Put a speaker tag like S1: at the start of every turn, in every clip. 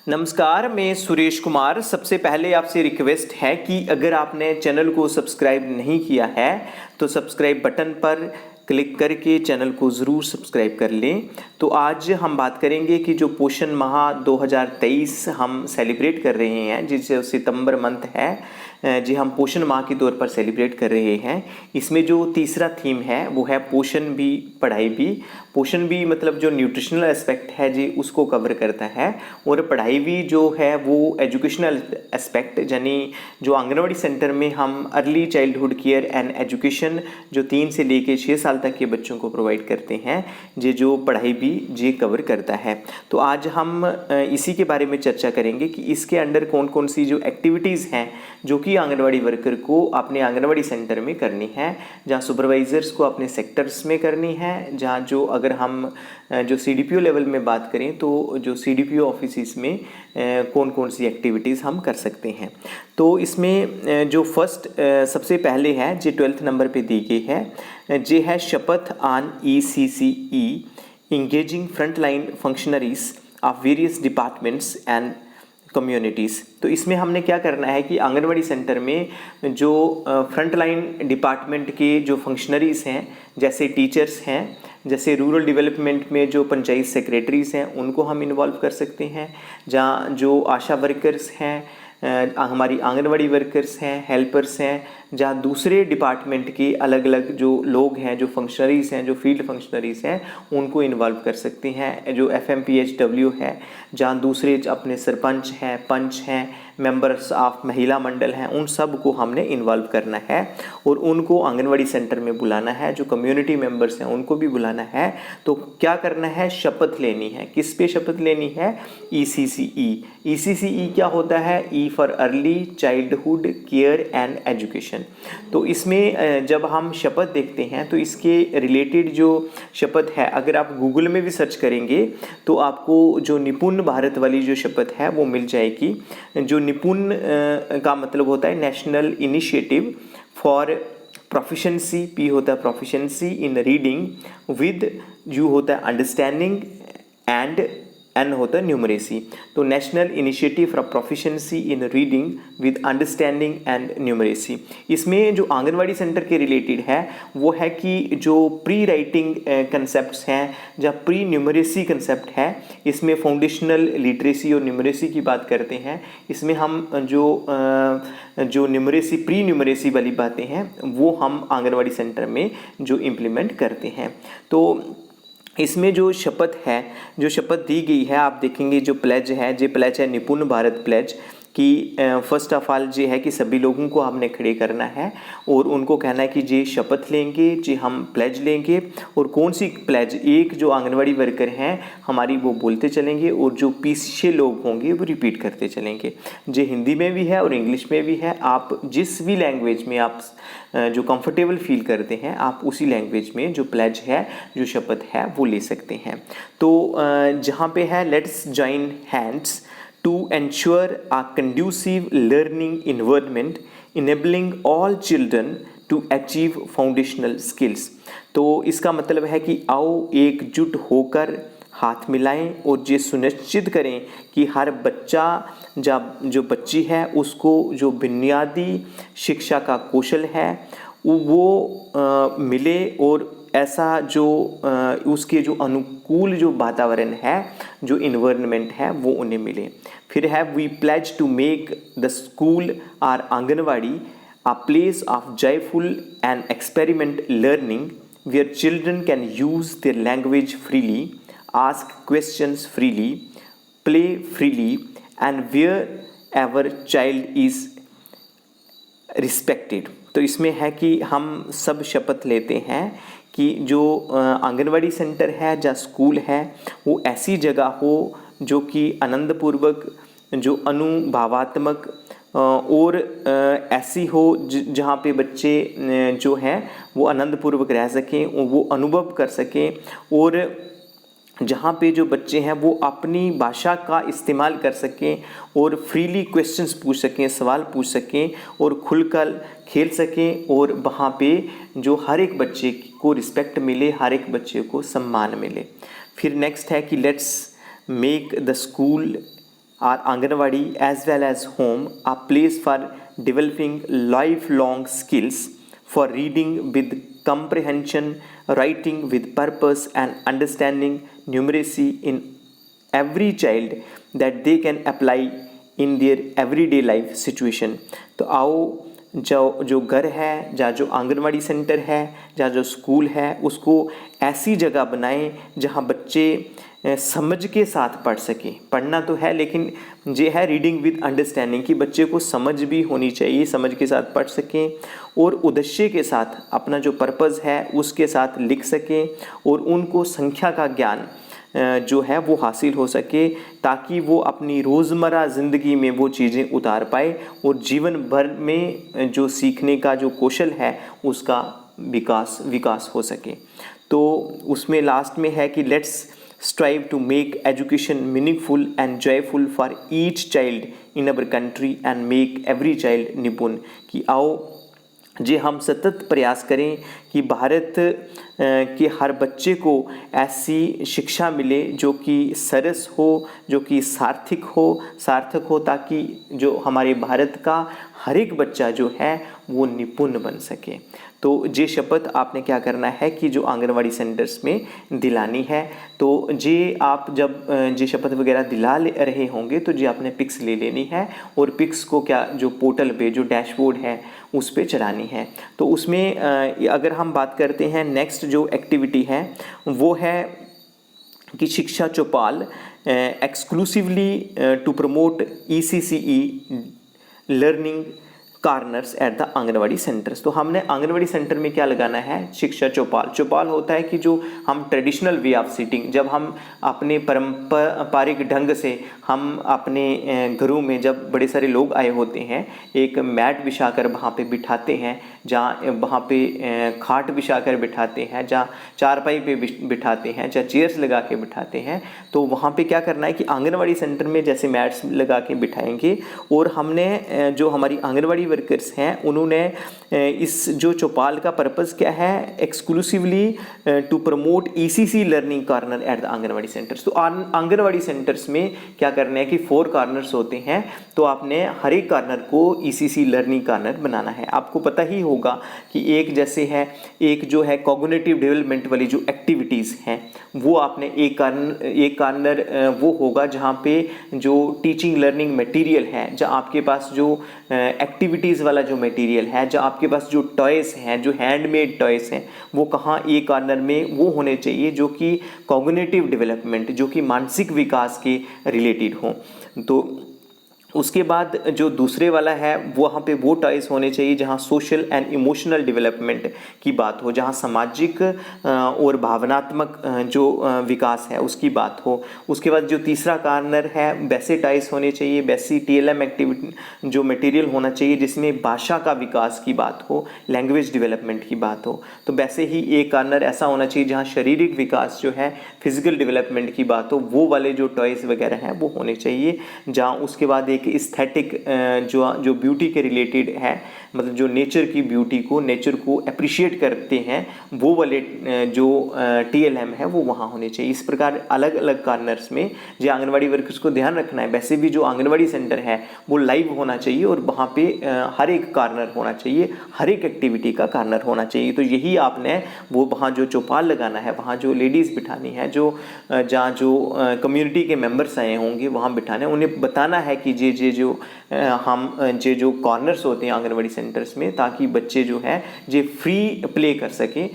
S1: नमस्कार, मैं सुरेश कुमार। सबसे पहले आपसे रिक्वेस्ट है कि अगर आपने चैनल को सब्सक्राइब नहीं किया है तो सब्सक्राइब बटन पर क्लिक करके चैनल को ज़रूर सब्सक्राइब कर लें। तो आज हम बात करेंगे कि जो पोषण माह 2023 हम सेलिब्रेट कर रहे हैं, जिसे सितंबर मंथ है, जी हम पोषण माह के तौर पर सेलिब्रेट कर रहे हैं। इसमें जो तीसरा थीम है वो है पोषण भी पढ़ाई भी। पोषण भी मतलब जो न्यूट्रिशनल एस्पेक्ट है जी उसको कवर करता है, और पढ़ाई भी जो है वो एजुकेशनल एस्पेक्ट, यानी जो आंगनवाड़ी सेंटर में हम early childhood care and education जो 3 से लेके 6 साल तक के बच्चों को प्रोवाइड करते हैं, ये जो पढ़ाई भी ये कवर करता है। तो आज हम इसी के बारे में चर्चा करेंगे कि इसके अंडर कौन कौन सी जो एक्टिविटीज़ हैं जो कि आंगनवाड़ी वर्कर को अपने आंगनवाड़ी सेंटर में करनी है, जहाँ सुपरवाइज़र्स को अपने सेक्टर्स में करनी है, जहाँ जो अगर हम जो CDPO लेवल में बात करें तो जो CDPO ऑफिस में कौन कौन सी एक्टिविटीज़ हम कर सकते हैं। तो इसमें जो फर्स्ट सबसे पहले है जो 12th नंबर पे दी गई है, जे है शपथ on ECCE engaging front line functionaries of various departments and communities. तो इसमें हमने क्या करना है कि आंगनवाड़ी सेंटर में जो फ्रंट लाइन डिपार्टमेंट के जो फंक्शनरीज़ हैं, जैसे टीचर्स हैं, जैसे रूरल डेवलपमेंट में जो पंचायत सेक्रेटरीज़ हैं उनको हम इन्वॉल्व कर सकते हैं, जहाँ जो आशा वर्कर्स हैं, हमारी आंगनवाड़ी वर्कर्स हैं, हेल्पर्स हैं, जहाँ दूसरे डिपार्टमेंट के अलग अलग जो लोग हैं, जो फंक्शनरीज़ हैं, जो फील्ड फंक्शनरीज़ हैं, उनको इन्वॉल्व कर सकते हैं। जो FMPHW है, जहाँ दूसरे अपने सरपंच हैं, पंच हैं, मेंबर्स ऑफ महिला मंडल हैं, उन सब को हमने इन्वॉल्व करना है और उनको आंगनवाड़ी सेंटर में बुलाना है। जो कम्युनिटी मेंबर्स हैं उनको भी बुलाना है। तो क्या करना है, शपथ लेनी है। किस पे शपथ लेनी है? ECCE। ECCE क्या होता है? E for early childhood care and education. तो इसमें जब हम शपथ देखते हैं तो इसके रिलेटेड जो शपथ है, अगर आप गूगल में भी सर्च करेंगे तो आपको जो निपुण भारत वाली जो शपथ है वो मिल जाएगी। जो निपुण का मतलब होता है national initiative for proficiency, P होता है proficiency in reading, with U होता है अंडरस्टैंडिंग एंड N होता है न्यूमरेसी। तो national initiative for proficiency in reading with understanding and numeracy. इसमें जो आंगनवाड़ी सेंटर के रिलेटेड है वो है कि जो प्री राइटिंग कंसेप्ट्स हैं, जहाँ प्री न्यूमरेसी कंसेप्ट है, इसमें फाउंडेशनल लिटरेसी और न्यूमरेसी की बात करते हैं। इसमें हम जो न्यूमरेसी प्री न्यूमरेसी वाली बातें हैं वो हम आंगनवाड़ी सेंटर में जो इम्प्लीमेंट करते हैं। तो इसमें जो शपथ है, जो शपथ दी गई है, आप देखेंगे जो प्लेज है, जो प्लेज है निपुण भारत प्लेज कि फर्स्ट ऑफ ऑल ये है कि सभी लोगों को हमने खड़े करना है और उनको कहना है कि जी शपथ लेंगे, जी हम प्लेज लेंगे। और कौन सी प्लेज? एक जो आंगनवाड़ी वर्कर हैं हमारी वो बोलते चलेंगे और जो पीछे लोग होंगे वो रिपीट करते चलेंगे। जो हिंदी में भी है और इंग्लिश में भी है, आप जिस भी लैंग्वेज में आप जो कंफर्टेबल फील करते हैं आप उसी लैंग्वेज में जो प्लेज है, जो शपथ है वो ले सकते हैं। तो जहाँ पे है let's join hands to ensure a conducive learning environment enabling all children to achieve foundational skills। तो इसका मतलब है कि आओ एकजुट होकर हाथ मिलाएं और ये सुनिश्चित करें कि हर बच्चा जो बच्ची है उसको जो बुनियादी शिक्षा का कौशल है वो मिले, और ऐसा जो उसके जो अनुकूल जो वातावरण है, जो इन्वायरमेंट है वो उन्हें मिले। फिर है we pledge to make the school or anganwadi a place of joyful and experiment learning where children can use their language freely, ask questions freely, play freely, and wherever child is respected। तो इसमें है कि हम सब शपथ लेते हैं कि जो आंगनवाड़ी सेंटर है, जहाँ स्कूल है, वो ऐसी जगह हो जो कि आनंदपूर्वक, जो अनुभवात्मक और ऐसी हो जहाँ पे बच्चे जो हैं वो आनंदपूर्वक रह सकें, वो अनुभव कर सकें, और जहाँ पे जो बच्चे हैं वो अपनी भाषा का इस्तेमाल कर सकें और फ्रीली क्वेश्चंस पूछ सकें, सवाल पूछ सकें और खुलकर खेल सकें, और वहाँ पे जो हर एक बच्चे को रिस्पेक्ट मिले, हर एक बच्चे को सम्मान मिले। फिर नेक्स्ट है कि let's make the school Our Anganwadi as well as home are place for developing lifelong skills for reading with comprehension, writing with purpose, and understanding numeracy in every child that they can apply in their everyday life situation. तो आओ जो घर है, जहाँ जो anganwadi centre है, जहाँ जो स्कूल है, उसको ऐसी जगह बनाएं जहाँ बच्चे समझ के साथ पढ़ सकें। पढ़ना तो है लेकिन ये है रीडिंग विद अंडरस्टैंडिंग कि बच्चे को समझ भी होनी चाहिए, समझ के साथ पढ़ सकें और उद्देश्य के साथ अपना जो पर्पज़ है उसके साथ लिख सकें और उनको संख्या का ज्ञान जो है वो हासिल हो सके ताकि वो अपनी रोज़मर्रा ज़िंदगी में वो चीज़ें उतार पाए और जीवन भर में जो सीखने का जो कौशल है उसका विकास हो सके। तो उसमें लास्ट में है कि let's strive to make education meaningful and joyful for each child in our country and make every child निपुण। कि आओ जे हम सतत प्रयास करें कि भारत के हर बच्चे को ऐसी शिक्षा मिले जो कि सरस हो, जो कि सार्थक हो ताकि जो हमारे भारत का हर एक बच्चा जो है वो निपुण बन सके। तो ये शपथ आपने क्या करना है कि जो आंगनवाड़ी सेंटर्स में दिलानी है। तो ये आप जब ये शपथ वगैरह दिला रहे होंगे तो ये आपने पिक्स ले लेनी है और पिक्स को क्या जो पोर्टल पे जो डैशबोर्ड है उस पे चलानी है। तो उसमें अगर हम बात करते हैं नेक्स्ट जो एक्टिविटी है वो है कि Shiksha Chaupal exclusively to promote ECCE learning corners at the anganwadi centres. तो हमने आंगनवाड़ी सेंटर में क्या लगाना है, शिक्षा चौपाल होता है कि जो हम ट्रेडिशनल वे ऑफ सिटिंग, जब हम अपने पारंपरिक ढंग से हम अपने घरों में जब बड़े सारे लोग आए होते हैं एक मैट बिछाकर वहाँ पे बिठाते हैं, जहाँ वहाँ पे खाट बिछाकर बिठाते हैं, जहाँ चारपाई पे बिठाते हैं, जहाँ चेयर्स लगा के बिठाते हैं। तो वहाँ पे क्या करना है कि आंगनवाड़ी सेंटर में जैसे मैट्स लगा के बिठाएंगे और हमने जो हमारी आंगनवाड़ी वर्कर्स हैं उन्होंने इस जो चौपाल का पर्पज़ क्या है, exclusively to promote ECC learning corner at the anganwadi centres. तो आंगनवाड़ी सेंटर्स में क्या करना है कि 4 कॉर्नर्स होते हैं, तो आपने हर एक कॉर्नर को ECC लर्निंग कॉर्नर बनाना है। आपको पता ही होगा कि एक जैसे है, एक जो है कॉग्निटिव डेवलपमेंट वाली जो एक्टिविटीज़ हैं वो आपने एक कॉर्नर वो होगा जहाँ पे जो टीचिंग लर्निंग मटेरियल है, जहाँ आपके पास जो एक्टिविटीज़ वाला जो मटेरियल है, जहाँ आपके पास जो टॉयज़ हैं, जो हैंडमेड टॉयज़ हैं, वो कहाँ एक कॉर्नर में वो होने चाहिए जो कि कॉग्निटिव डेवलपमेंट, जो कि मानसिक विकास के रिलेटेड हों। तो उसके बाद जो दूसरे वाला है वहाँ पे वो टॉयज़ होने चाहिए जहाँ सोशल एंड इमोशनल डेवलपमेंट की बात हो, जहाँ सामाजिक और भावनात्मक जो विकास है उसकी बात हो। उसके बाद जो तीसरा कॉर्नर है वैसे टॉयज़ होने चाहिए, वैसी TLM एक्टिविटी जो मटेरियल होना चाहिए जिसमें भाषा का विकास की बात हो, लैंग्वेज डेवलपमेंट की बात हो। तो वैसे ही एक कॉर्नर ऐसा होना चाहिए जहाँ शारीरिक विकास जो है, फिजिकल डेवलपमेंट की बात हो, वो वाले जो टॉयज़ वगैरह हैं वो होने चाहिए। जहाँ उसके बाद एक एस्थेटिक जो ब्यूटी के रिलेटेड है, मतलब जो नेचर की ब्यूटी को, नेचर को अप्रिशिएट करते हैं, वो वाले जो TLM है वो वहाँ होने चाहिए। इस प्रकार अलग अलग कॉर्नर्स में जो आंगनवाड़ी वर्कर्स को ध्यान रखना है। वैसे भी जो आंगनवाड़ी सेंटर है वो लाइव होना चाहिए और वहाँ पे हर एक कॉर्नर होना चाहिए, हर एक एक्टिविटी का कॉर्नर होना चाहिए। तो यही आपने वो वहाँ जो चौपाल लगाना है, वहाँ जो लेडीज़ बिठानी है, जो जहाँ जो कम्युनिटी के मेम्बर्स आए होंगे वहाँ बिठाना है, उन्हें बताना है कि ये जो कॉर्नर्स होते हैं आंगनवाड़ी सेंटर्स में, ताकि बच्चे जो है ये फ्री प्ले कर सकें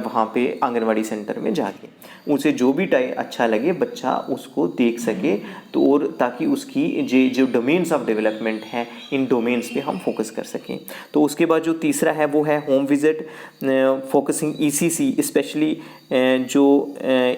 S1: वहाँ पे आंगनवाड़ी सेंटर में जाके, उसे जो भी अच्छा लगे बच्चा उसको देख सके। तो और ताकि उसकी जो डोमेन्स ऑफ डेवलपमेंट हैं इन डोमेन्स पे हम फोकस कर सकें। तो उसके बाद जो तीसरा है वो है home visit focusing ECC, specially जो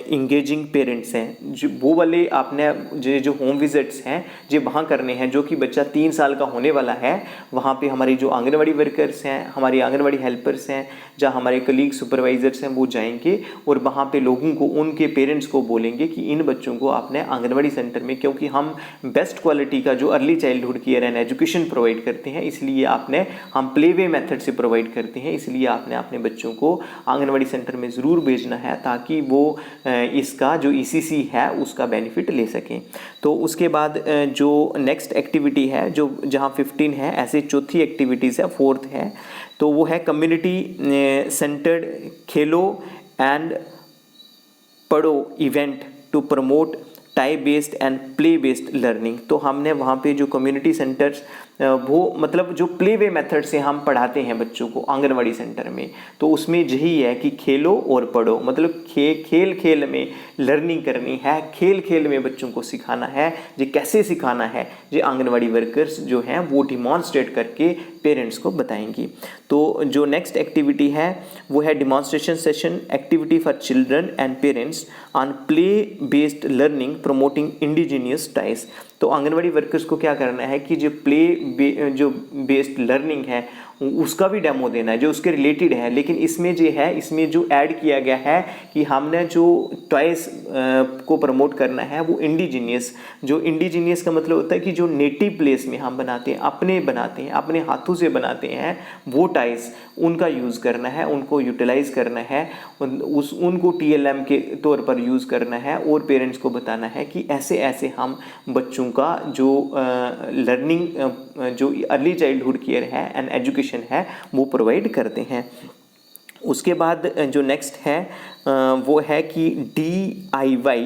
S1: इंगेजिंग पेरेंट्स हैं, जो वो वाले आपने जो होम विजिट्स हैं जो वहाँ करने हैं, जो कि बच्चा 3 साल का होने वाला है, वहाँ पे हमारी जो आंगनवाड़ी वर्कर्स हैं, हमारी आंगनवाड़ी हेल्पर्स हैं, जहाँ हमारे कलीग सुपरवाइजर्स हैं, वो जाएंगे और वहाँ पे लोगों को, उनके पेरेंट्स को बोलेंगे कि इन बच्चों को आपने आंगनवाड़ी सेंटर में, क्योंकि हम बेस्ट क्वालिटी का जो early childhood care and education provide करते हैं, इसलिए आपने, हम प्ले वे मेथड से प्रोवाइड करते हैं, इसलिए आपने अपने बच्चों को आंगनवाड़ी सेंटर में ज़रूर भेजना है ताकि वो इसका जो ECC है उसका बेनिफिट ले सकें। तो उसके बाद जो नेक्स्ट एक्टिविटी है, जो जहाँ 15 है, ऐसे चौथी एक्टिविटीज़ है, 4th है, तो वो है कम्युनिटी सेंटर्ड खेलो एंड पढ़ो event to promote toy based and play based learning. तो हमने वहाँ पे जो कम्युनिटी सेंटर्स, वो मतलब जो प्ले वे मेथड से हम पढ़ाते हैं बच्चों को आंगनवाड़ी सेंटर में, तो उसमें यही है कि खेलो और पढ़ो, मतलब खेल खेल में लर्निंग करनी है, खेल खेल में बच्चों को सिखाना है। ये कैसे सिखाना है, ये आंगनवाड़ी वर्कर्स जो हैं वो डिमॉन्स्ट्रेट करके पेरेंट्स को बताएंगी। तो जो नेक्स्ट एक्टिविटी है वो है demonstration session activity for children and parents on play based learning promoting indigenous ties. तो आंगनवाड़ी वर्कर्स को क्या करना है कि जो जो बेस्ड लर्निंग है उसका भी डेमो देना है, जो उसके रिलेटेड है, लेकिन इसमें जो है, इसमें जो ऐड किया गया है कि हमने जो टॉयज़ को प्रमोट करना है वो इंडिजीनियस, जो इंडिजीनियस का मतलब होता है कि जो नेटिव प्लेस में हम बनाते हैं, अपने हाथों से बनाते हैं, वो टॉयज़ उनका यूज़ करना है, उनको यूटिलाइज़ करना है, उनको TLM के तौर पर यूज़ करना है और पेरेंट्स को बताना है कि ऐसे ऐसे हम बच्चों का जो लर्निंग, जो अर्ली चाइल्डहुड केयर है एंड एजुकेशन है, वो प्रोवाइड करते हैं। उसके बाद जो नेक्स्ट है वो है कि DIY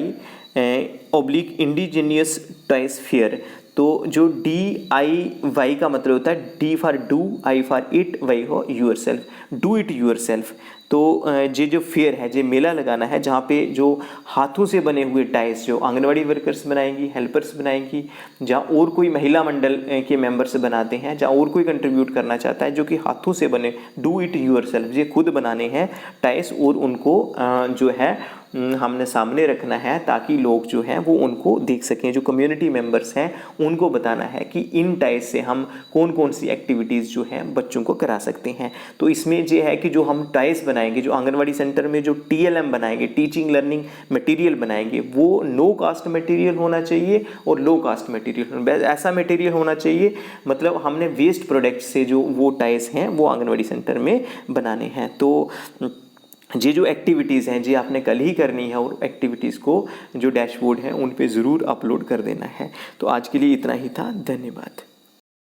S1: oblique indigenous toys fair. तो जो DIY का मतलब होता है D for do, I for it, Y हो your self, do it your self. तो ये जो फेयर है, ये मेला लगाना है जहाँ पे जो हाथों से बने हुए टाइल्स जो आंगनवाड़ी वर्कर्स बनाएंगी, हेल्पर्स बनाएंगी, जहाँ और कोई महिला मंडल के मेंबर्स बनाते हैं, जहाँ और कोई कंट्रीब्यूट करना चाहता है, जो कि हाथों से बने, डू इट यूर सेल्फ, ये खुद बनाने हैं टाइल्स और उनको जो है हमने सामने रखना है ताकि लोग जो हैं वो उनको देख सकें। जो कम्युनिटी मेंबर्स हैं उनको बताना है कि इन टाइल्स से हम कौन कौन सी एक्टिविटीज़ जो हैं बच्चों को करा सकते हैं। तो इसमें ये है कि जो हम टाइल्स बनाएंगे, जो आंगनवाड़ी सेंटर में जो TLM बनाएंगे, टीचिंग लर्निंग मटेरियल बनाएंगे, वो नो कास्ट मटेरियल होना चाहिए और लो कास्ट मटेरियल, ऐसा मटेरियल होना चाहिए, मतलब हमने वेस्ट प्रोडक्ट से जो वो टाइल्स हैं वो आंगनवाड़ी सेंटर में बनाने हैं। तो ये जो एक्टिविटीज़ हैं जी आपने कल ही करनी है और एक्टिविटीज़ को जो डैशबोर्ड है उन पे ज़रूर अपलोड कर देना है। तो आज के लिए इतना ही था, धन्यवाद।